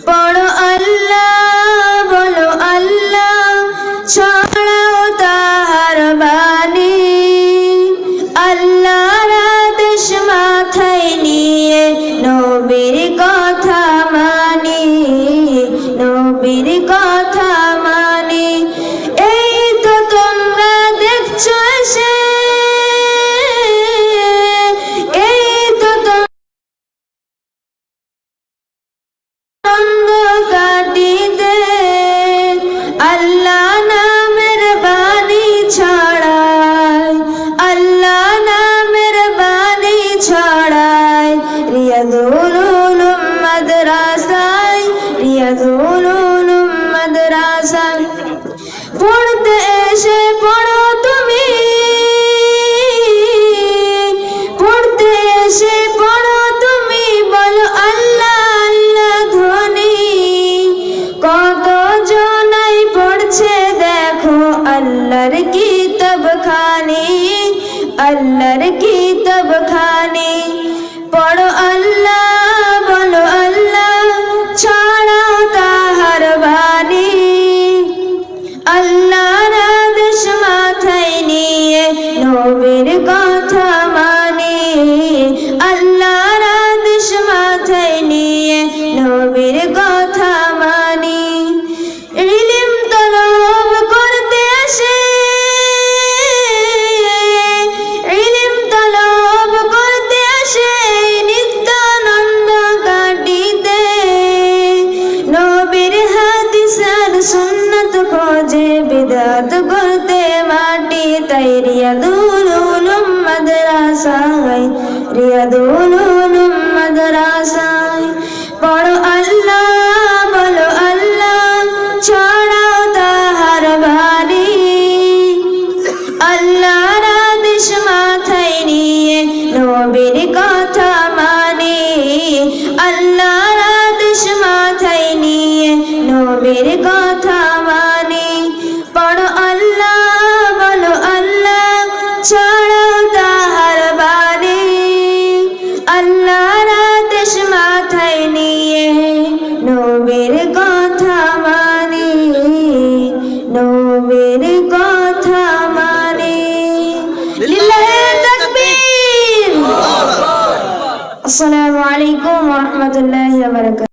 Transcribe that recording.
পড়ো আল্লাহ বলো আল্লাহ ছড়াও তাহার বাণী আল্লাহর আদেশ মাথায় নিয়ে নবীর কথা মানি নবীর কথা মানি এই তো তোমরা দেখছো এসে এই তো কাটিতে আল্লাহ নামের বাণী ছড়ায় আল্লাহ নামের বাণী ছড়ায় রিয়াদুল উলুম মাদ্রাসায় রিয়াদুল উলুম মাদ্রাসায় পড়তে এসে পড়ো তুমি পড়তে এসে পড়ো তুমি বলো আল্লাহ আল্লাহ ধ্বনি কত জনাই পড়ছে দেখো আল্লাহর কিতাব খানি আল্লাহর কিতাব খানি পড়ো আল্লাহ বলো আল্লাহ ছড়াও তাহার বাণী আল্লাহর আদেশ মাথায় নিয়ে নবীর কথা মানি আল্লাহর আদেশ মাথায় নিয়ে নবীর কথা মানি ইলম তলব করতে আসে ইলম তলব করতে আসে নিত্যানন্দ কাটিতে নবীর হাদিস আর সুন্নাত খোঁজে বিদআত করতে মাটি তাই রিয়াদুল উলুম মাদ্রাসায় রিয়াদুল উলুম মাদ্রাসায় পড়ো আল্লাহ বলো আল্লাহ ছড়াও তাহার বাণী আল্লাহর আদেশ মাথায় নিয়ে নবীর কথা মানি আল্লাহর আদেশ মাথায় নিয়ে নবীর কথা মানি পড়ো আল্লাহ বলো আল্লাহ ছড়াও তাহার বাণী আল্লাহর আদেশ মাথায় নিয়ে নবীর কথা মানি নবীর কথা মানি লিল্লাহি তাকবীর আসসালামু আলাইকুম ওয়া রাহমাতুল্লাহি ওয়া বারাকাতুহু।